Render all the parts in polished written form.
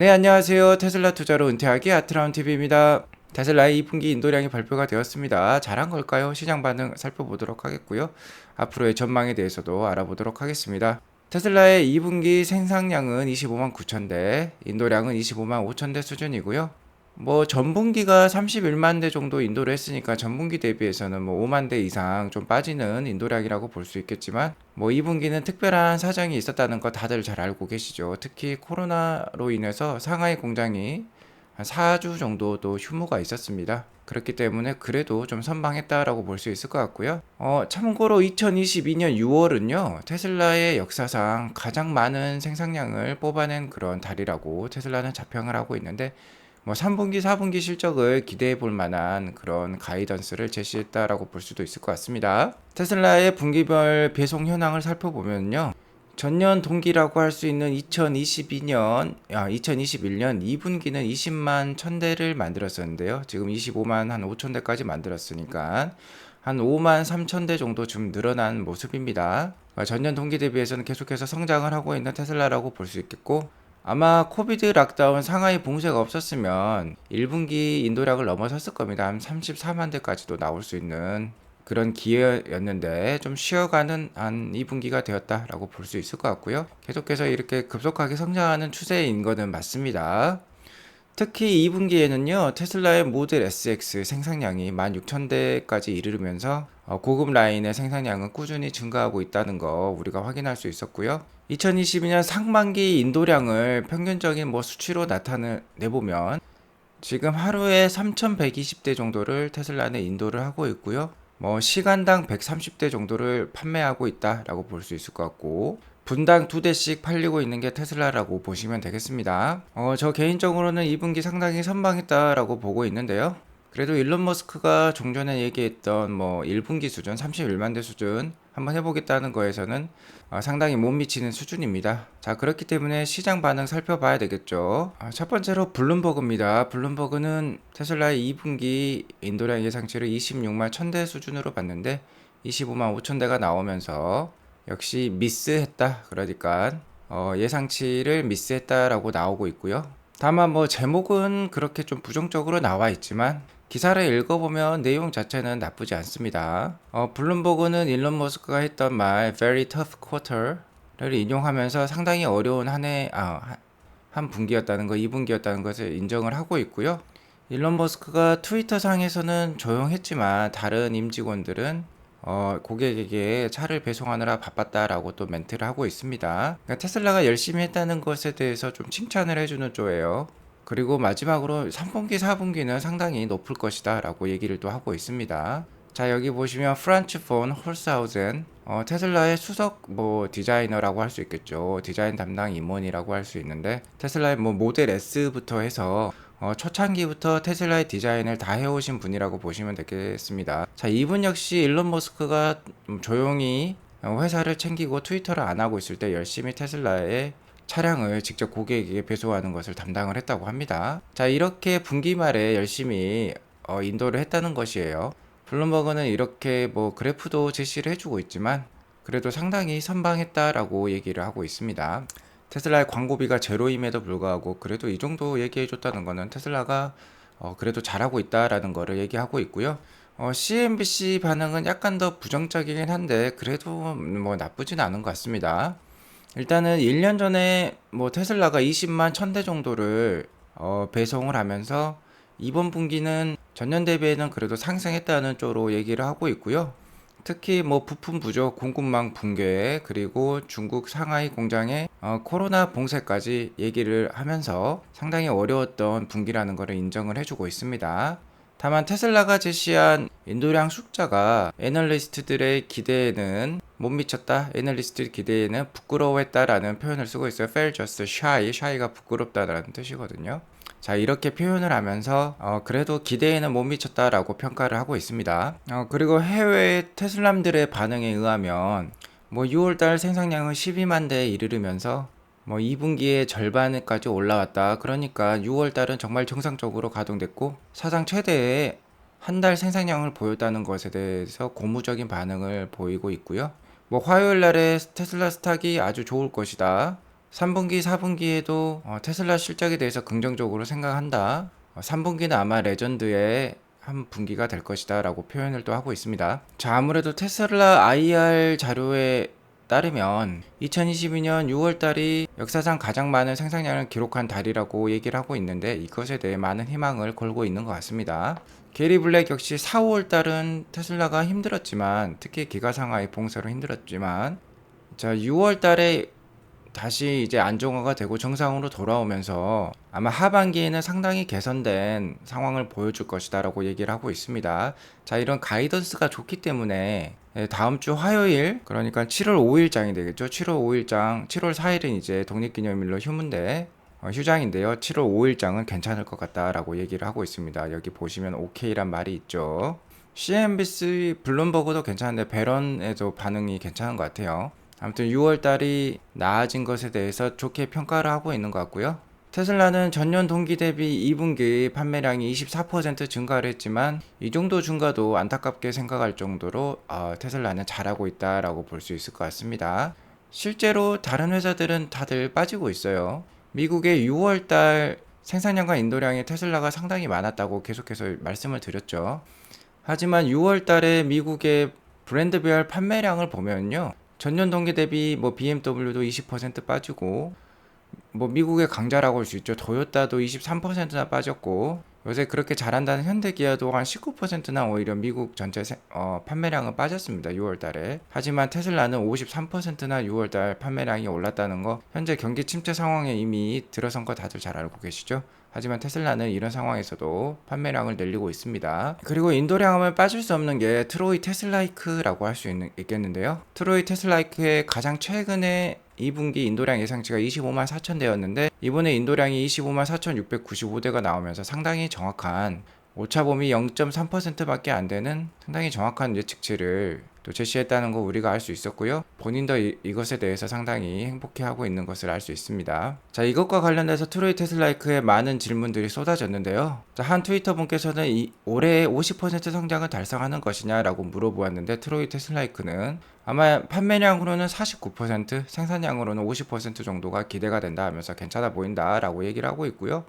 네, 안녕하세요. 테슬라 투자로 은퇴하기 아트라운 TV입니다. 테슬라의 2분기 인도량이 발표가 되었습니다. 잘한 걸까요? 시장 반응 살펴보도록 하겠고요. 앞으로의 전망에 대해서도 알아보도록 하겠습니다. 테슬라의 2분기 생산량은 25만 9천 대, 인도량은 25만 5천 대 수준이고요. 전분기가 31만 대 정도 인도를 했으니까 전분기 대비해서는 5만 대 이상 좀 빠지는 인도량이라고 볼 수 있겠지만 2분기는 특별한 사정이 있었다는 거 다들 잘 알고 계시죠. 특히 코로나로 인해서 상하이 공장이 한 4주 정도도 휴무가 있었습니다. 그렇기 때문에 그래도 좀 선방했다라고 볼 수 있을 것 같고요. 참고로 2022년 6월은요, 테슬라의 역사상 가장 많은 생산량을 뽑아낸 그런 달이라고 테슬라는 자평을 하고 있는데, 3분기, 4분기 실적을 기대해 볼 만한 그런 가이던스를 제시했다라고 볼 수도 있을 것 같습니다. 테슬라의 분기별 배송 현황을 살펴보면요. 전년 동기라고 할 수 있는 2021년 2분기는 20만 1000대를 만들었었는데요. 지금 25만 한 5000대까지 만들었으니까 한 5만 3000대 정도 좀 늘어난 모습입니다. 전년 동기 대비해서는 계속해서 성장을 하고 있는 테슬라라고 볼 수 있겠고, 아마 코비드 락다운 상하이 봉쇄가 없었으면 1분기 인도량을 넘어섰을 겁니다. 한 34만 대까지도 나올 수 있는 그런 기회였는데 좀 쉬어가는 한 2분기가 되었다라고 볼 수 있을 것 같고요. 계속해서 이렇게 급속하게 성장하는 추세인 거는 맞습니다. 특히 2분기에는요, 테슬라의 모델 SX 생산량이 16,000대까지 이르면서 고급 라인의 생산량은 꾸준히 증가하고 있다는 거 우리가 확인할 수 있었고요. 2022년 상반기 인도량을 평균적인 수치로 나타내보면 지금 하루에 3,120대 정도를 테슬라는 인도를 하고 있고요. 시간당 130대 정도를 판매하고 있다라고 볼 수 있을 것 같고, 분당 2대씩 팔리고 있는 게 테슬라라고 보시면 되겠습니다. 저 개인적으로는 2분기 상당히 선방했다라고 보고 있는데요. 그래도 일론 머스크가 종전에 얘기했던 1분기 수준, 31만 대 수준 한번 해보겠다는 거에서는 상당히 못 미치는 수준입니다. 자, 그렇기 때문에 시장 반응 살펴봐야 되겠죠. 첫 번째로 블룸버그입니다. 블룸버그는 테슬라의 2분기 인도량 예상치를 26만 1000대 수준으로 봤는데 25만 5천대가 나오면서 역시 미스했다. 그러니까 예상치를 미스했다라고 나오고 있고요. 다만 제목은 그렇게 좀 부정적으로 나와 있지만 기사를 읽어보면 내용 자체는 나쁘지 않습니다. 블룸버그는 일론 머스크가 했던 말 very tough quarter를 인용하면서 상당히 어려운 한 분기였다는 거, 2분기였다는 것을 인정을 하고 있고요. 일론 머스크가 트위터 상에서는 조용했지만 다른 임직원들은 고객에게 차를 배송하느라 바빴다라고 또 멘트를 하고 있습니다. 그러니까 테슬라가 열심히 했다는 것에 대해서 좀 칭찬을 해주는 쪽이에요. 그리고 마지막으로 3분기, 4분기는 상당히 높을 것이다 라고 얘기를 또 하고 있습니다. 자, 여기 보시면 프란츠 폰 홀스하우젠, 테슬라의 수석 디자이너라고 할 수 있겠죠. 디자인 담당 임원이라고 할 수 있는데, 테슬라의 모델 S부터 해서 초창기부터 테슬라의 디자인을 다 해오신 분이라고 보시면 되겠습니다. 자, 이분 역시 일론 머스크가 조용히 회사를 챙기고 트위터를 안 하고 있을 때 열심히 테슬라의 차량을 직접 고객에게 배송하는 것을 담당을 했다고 합니다. 자, 이렇게 분기 말에 열심히 인도를 했다는 것이에요. 블룸버그는 이렇게 그래프도 제시를 해주고 있지만 그래도 상당히 선방했다라고 얘기를 하고 있습니다. 테슬라의 광고비가 제로임에도 불구하고 그래도 이 정도 얘기해줬다는 거는 테슬라가 그래도 잘하고 있다라는 거를 얘기하고 있고요. CNBC 반응은 약간 더 부정적이긴 한데 그래도 나쁘진 않은 것 같습니다. 일단은 1년 전에 테슬라가 20만 1000대 정도를 배송을 하면서 이번 분기는 전년 대비에는 그래도 상승했다는 쪽으로 얘기를 하고 있고요. 특히 부품 부족, 공급망 붕괴, 그리고 중국 상하이 공장의 코로나 봉쇄까지 얘기를 하면서 상당히 어려웠던 분기라는 것을 인정을 해주고 있습니다. 다만 테슬라가 제시한 인도량 숫자가 애널리스트들의 기대에는 못 미쳤다. 애널리스트 기대에는 부끄러워했다라는 표현을 쓰고 있어요. Fell just shy. shy가 부끄럽다라는 뜻이거든요. 자, 이렇게 표현을 하면서 그래도 기대에는 못 미쳤다라고 평가를 하고 있습니다. 그리고 해외 테슬람들의 반응에 의하면 6월달 생산량은 12만 대에 이르르면서 2분기에 절반까지 올라왔다. 그러니까 6월달은 정말 정상적으로 가동됐고 사상 최대의 한 달 생산량을 보였다는 것에 대해서 고무적인 반응을 보이고 있고요. 화요일 날에 테슬라 스탁이 아주 좋을 것이다. 3분기, 4분기에도 테슬라 실적에 대해서 긍정적으로 생각한다. 3분기는 아마 레전드의 한 분기가 될 것이다 라고 표현을 또 하고 있습니다. 자, 아무래도 테슬라 IR 자료에 따르면 2022년 6월 달이 역사상 가장 많은 생산량을 기록한 달이라고 얘기를 하고 있는데, 이것에 대해 많은 희망을 걸고 있는 것 같습니다. 게리 블랙 역시 4, 5월 달은 테슬라가 힘들었지만, 특히 기가상하의 봉쇄로 힘들었지만, 자, 6월 달에 다시 이제 안정화가 되고 정상으로 돌아오면서 아마 하반기에는 상당히 개선된 상황을 보여줄 것이다라고 얘기를 하고 있습니다. 자, 이런 가이던스가 좋기 때문에 다음 주 화요일, 그러니까 7월 5일장이 되겠죠. 7월 5일장, 7월 4일은 이제 독립기념일로 휴무인데 휴장인데요. 7월 5일장은 괜찮을 것 같다라고 얘기를 하고 있습니다. 여기 보시면 OK란 말이 있죠. CNBC 블룸버그도 괜찮은데 배런에도 반응이 괜찮은 것 같아요. 아무튼 6월 달이 나아진 것에 대해서 좋게 평가를 하고 있는 것 같고요. 테슬라는 전년 동기 대비 2분기 판매량이 24% 증가를 했지만, 이 정도 증가도 안타깝게 생각할 정도로 테슬라는 잘하고 있다라고 볼 수 있을 것 같습니다. 실제로 다른 회사들은 다들 빠지고 있어요. 미국의 6월 달 생산량과 인도량이 테슬라가 상당히 많았다고 계속해서 말씀을 드렸죠. 하지만 6월 달에 미국의 브랜드별 판매량을 보면요, 전년 동기 대비 뭐 BMW도 20% 빠지고, 뭐 미국의 강자라고 할 수 있죠. 토요타도 23%나 빠졌고, 요새 그렇게 잘한다는 현대기아도 한 19%나 오히려 미국 전체 판매량은 빠졌습니다. 6월 달에. 하지만 테슬라는 53%나 6월 달 판매량이 올랐다는 거, 현재 경기 침체 상황에 이미 들어선 거 다들 잘 알고 계시죠? 하지만 테슬라는 이런 상황에서도 판매량을 늘리고 있습니다. 그리고 인도량 하면 빠질 수 없는 게 트로이 테슬라이크라고 할 수 있겠는데요. 트로이 테슬라이크의 가장 최근에 2분기 인도량 예상치가 25만 4천 대였는데, 이번에 인도량이 25만 4,695대가 나오면서 상당히 정확한, 오차범위 0.3%밖에 안 되는 상당히 정확한 예측치를 또 제시했다는 거 우리가 알 수 있었고요. 본인도 이것에 대해서 상당히 행복해하고 있는 것을 알 수 있습니다. 자, 이것과 관련해서 트로이 테슬라이크에 많은 질문들이 쏟아졌는데요. 자, 한 트위터 분께서는 올해 50% 성장을 달성하는 것이냐라고 물어보았는데, 트로이 테슬라이크는 아마 판매량으로는 49%, 생산량으로는 50% 정도가 기대가 된다 하면서 괜찮아 보인다 라고 얘기를 하고 있고요.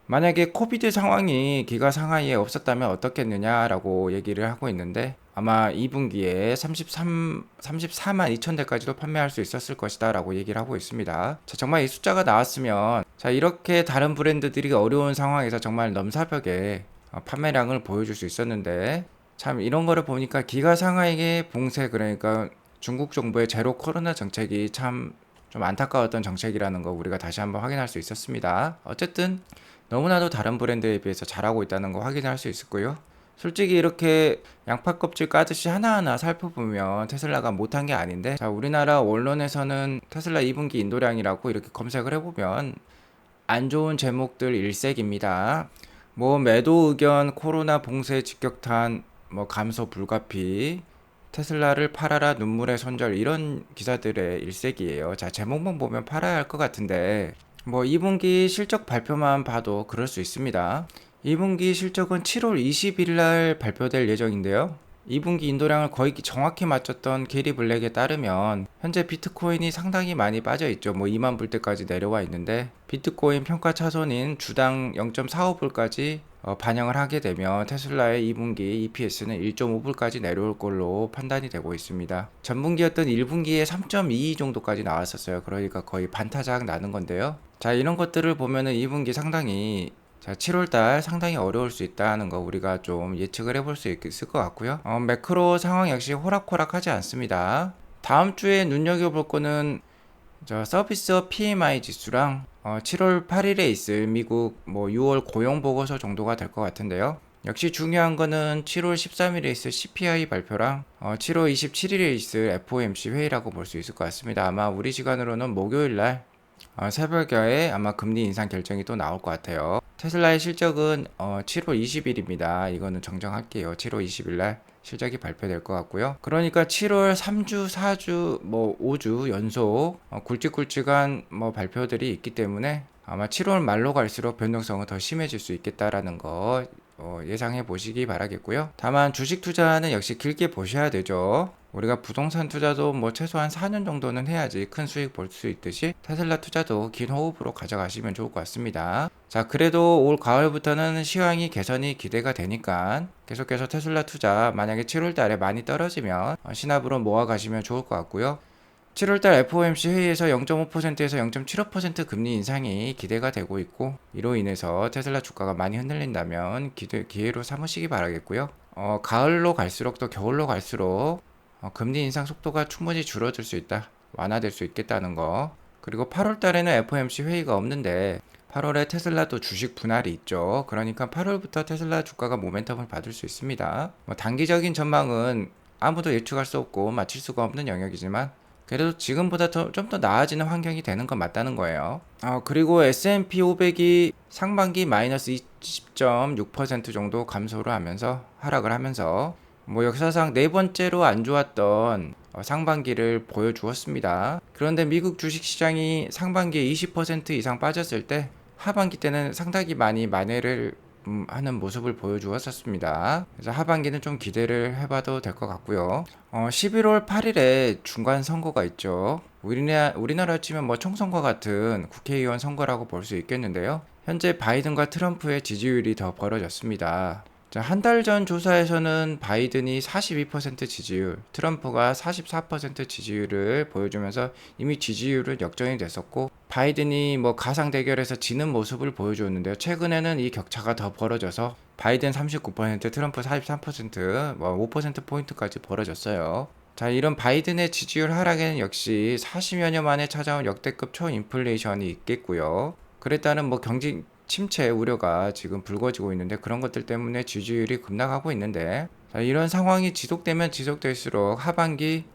만약에 코비드 상황이 기가 상하이에 없었다면 어떻겠느냐라고 얘기를 하고 있는데, 아마 2분기에 34만 2천 대까지도 판매할 수 있었을 것이다 라고 얘기를 하고 있습니다. 자, 정말 이 숫자가 나왔으면, 자, 이렇게 다른 브랜드들이 어려운 상황에서 정말 넘사벽에 판매량을 보여줄 수 있었는데, 참 이런 거를 보니까 기가 상하이의 봉쇄, 그러니까 중국 정부의 제로 코로나 정책이 참 좀 안타까웠던 정책이라는 거 우리가 다시 한번 확인할 수 있었습니다. 어쨌든 너무나도 다른 브랜드에 비해서 잘하고 있다는 거 확인할 수 있었고요. 솔직히 이렇게 양파 껍질 까듯이 하나하나 살펴보면 테슬라가 못한 게 아닌데, 자, 우리나라 언론에서는 테슬라 2분기 인도량이라고 이렇게 검색을 해보면 안 좋은 제목들 일색입니다. 뭐 매도 의견, 코로나 봉쇄 직격탄, 뭐 감소 불가피, 테슬라를 팔아라 눈물의 손절, 이런 기사들의 일색이에요. 자, 제목만 보면 팔아야 할 것 같은데, 뭐 2분기 실적 발표만 봐도 그럴 수 있습니다. 2분기 실적은 7월 20일 날 발표될 예정인데요. 2분기 인도량을 거의 정확히 맞췄던 게리 블랙에 따르면 현재 비트코인이 상당히 많이 빠져 있죠. 뭐 2만 불대까지 내려와 있는데, 비트코인 평가 차손인 주당 0.45불까지 반영을 하게 되면 테슬라의 2분기 EPS는 1.5불까지 내려올 걸로 판단이 되고 있습니다. 전분기였던 1분기에 3.22 정도까지 나왔었어요. 그러니까 거의 반타작 나는 건데요. 자, 이런 것들을 보면은 2분기 상당히, 자, 7월달 상당히 어려울 수 있다는 거 우리가 좀 예측을 해볼 수 있을 것 같고요. 매크로 상황 역시 호락호락하지 않습니다. 다음 주에 눈여겨볼 거는 서비스업 PMI 지수랑 7월 8일에 있을 미국 뭐 6월 고용 보고서 정도가 될 것 같은데요. 역시 중요한 거는 7월 13일에 있을 CPI 발표랑 7월 27일에 있을 FOMC 회의라고 볼 수 있을 것 같습니다. 아마 우리 시간으로는 목요일날 새벽에 아마 금리 인상 결정이 또 나올 것 같아요. 테슬라의 실적은 7월 20일입니다. 이거는 정정할게요. 7월 20일 날 실적이 발표될 것 같고요. 그러니까 7월 3주, 4주, 뭐 5주 연속 굵직굵직한 뭐 발표들이 있기 때문에 아마 7월 말로 갈수록 변동성은 더 심해질 수 있겠다라는 거 예상해 보시기 바라겠고요. 다만 주식 투자는 역시 길게 보셔야 되죠. 우리가 부동산 투자도 뭐 최소한 4년 정도는 해야지 큰 수익 볼 수 있듯이 테슬라 투자도 긴 호흡으로 가져가시면 좋을 것 같습니다. 자, 그래도 올 가을부터는 시황이 개선이 기대가 되니까 계속해서 테슬라 투자 만약에 7월 달에 많이 떨어지면 신압으로 모아 가시면 좋을 것 같고요. 7월달 FOMC 회의에서 0.5%에서 0.75% 금리 인상이 기대가 되고 있고, 이로 인해서 테슬라 주가가 많이 흔들린다면 기회로 삼으시기 바라겠고요. 가을로 갈수록 또 겨울로 갈수록 금리 인상 속도가 충분히 줄어들 수 있다, 완화될 수 있겠다는 거. 그리고 8월 달에는 FOMC 회의가 없는데 8월에 테슬라도 주식 분할이 있죠. 그러니까 8월부터 테슬라 주가가 모멘텀을 받을 수 있습니다. 단기적인 전망은 아무도 예측할 수 없고 맞출 수가 없는 영역이지만 그래도 지금보다 좀 더 나아지는 환경이 되는 건 맞다는 거예요. 그리고 S&P 500이 상반기 마이너스 20.6% 정도 감소를 하면서 하락을 하면서 역사상 네 번째로 안 좋았던 상반기를 보여주었습니다. 그런데 미국 주식시장이 상반기에 20% 이상 빠졌을 때 하반기 때는 상당히 많이 만회를 하는 모습을 보여주었었습니다. 그래서 하반기는 좀 기대를 해봐도 될 것 같고요. 11월 8일에 중간 선거가 있죠. 우리나라 치면 총선과 같은 국회의원 선거라고 볼 수 있겠는데요. 현재 바이든과 트럼프의 지지율이 더 벌어졌습니다. 한 달 전 조사에서는 바이든이 42% 지지율, 트럼프가 44% 지지율을 보여주면서 이미 지지율은 역전이 됐었고, 바이든이 가상 대결에서 지는 모습을 보여주었는데요. 최근에는 이 격차가 더 벌어져서 바이든 39%, 트럼프 43%, 5%포인트까지 벌어졌어요. 자, 이런 바이든의 지지율 하락에는 역시 40여 년 만에 찾아온 역대급 초인플레이션이 있겠고요. 그에 따른 경제 침체 우려가 지금 불거지고 있는데, 그런 것들 때문에 지지율이 급락하고 있는데, 자, 이런 상황이 지속되면 지속될수록 하반기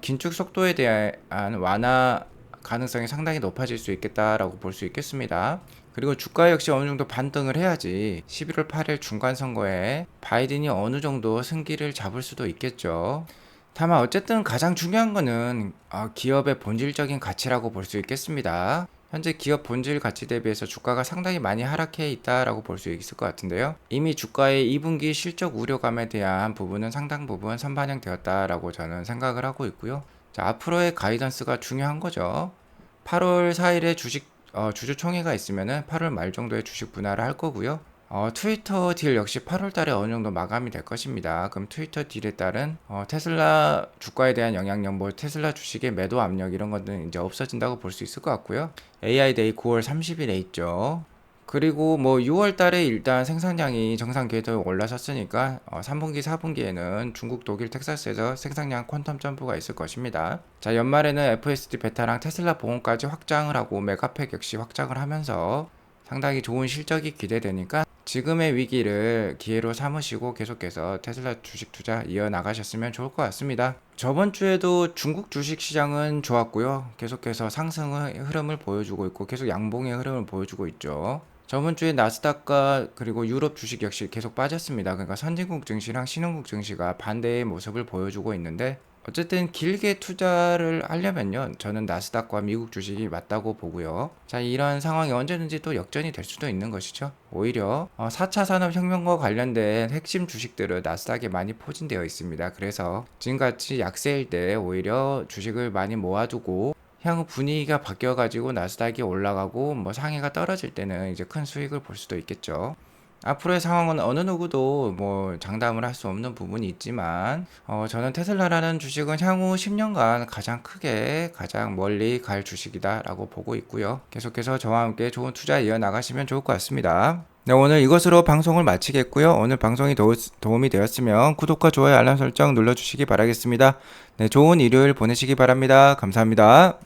긴축 속도에 대한 완화 가능성이 상당히 높아질 수 있겠다라고 볼 수 있겠습니다. 그리고 주가 역시 어느 정도 반등을 해야지 11월 8일 중간 선거에 바이든이 어느 정도 승기를 잡을 수도 있겠죠. 다만 어쨌든 가장 중요한 거는 기업의 본질적인 가치라고 볼 수 있겠습니다. 현재 기업 본질 가치 대비해서 주가가 상당히 많이 하락해 있다라고 볼 수 있을 것 같은데요. 이미 주가의 2분기 실적 우려감에 대한 부분은 상당 부분 선반영되었다라고 저는 생각을 하고 있고요. 자, 앞으로의 가이던스가 중요한 거죠. 8월 4일에 주주총회가 있으면은 8월 말 정도에 주식 분할을 할 거고요. 트위터 딜 역시 8월 달에 어느 정도 마감이 될 것입니다. 그럼 트위터 딜에 따른 테슬라 주가에 대한 영향력, 테슬라 주식의 매도 압력 이런 것들은 이제 없어진다고 볼 수 있을 것 같고요. AI 데이 9월 30일에 있죠. 그리고 6월 달에 일단 생산량이 정상 궤도에 올라섰으니까 3분기, 4분기에는 중국, 독일, 텍사스에서 생산량 퀀텀 점프가 있을 것입니다. 자, 연말에는 FSD 베타랑 테슬라 보험까지 확장을 하고 메가팩 역시 확장을 하면서 상당히 좋은 실적이 기대되니까 지금의 위기를 기회로 삼으시고 계속해서 테슬라 주식 투자 이어나가셨으면 좋을 것 같습니다. 저번 주에도 중국 주식 시장은 좋았고요. 계속해서 상승의 흐름을 보여주고 있고 계속 양봉의 흐름을 보여주고 있죠. 저번 주에 나스닥과 그리고 유럽 주식 역시 계속 빠졌습니다. 그러니까 선진국 증시랑 신흥국 증시가 반대의 모습을 보여주고 있는데, 어쨌든 길게 투자를 하려면요, 저는 나스닥과 미국 주식이 맞다고 보고요. 자, 이런 상황이 언제든지 또 역전이 될 수도 있는 것이죠. 오히려 4차 산업혁명과 관련된 핵심 주식들은 나스닥에 많이 포진되어 있습니다. 그래서 지금같이 약세일 때 오히려 주식을 많이 모아두고 향후 분위기가 바뀌어가지고 나스닥이 올라가고 상해가 떨어질 때는 이제 큰 수익을 볼 수도 있겠죠. 앞으로의 상황은 어느 누구도 장담을 할 수 없는 부분이 있지만 저는 테슬라라는 주식은 향후 10년간 가장 멀리 갈 주식이다 라고 보고 있고요. 계속해서 저와 함께 좋은 투자 이어나가시면 좋을 것 같습니다. 네, 오늘 이것으로 방송을 마치겠고요. 오늘 방송이 도움이 되었으면 구독과 좋아요 알람 설정 눌러주시기 바라겠습니다. 네, 좋은 일요일 보내시기 바랍니다. 감사합니다.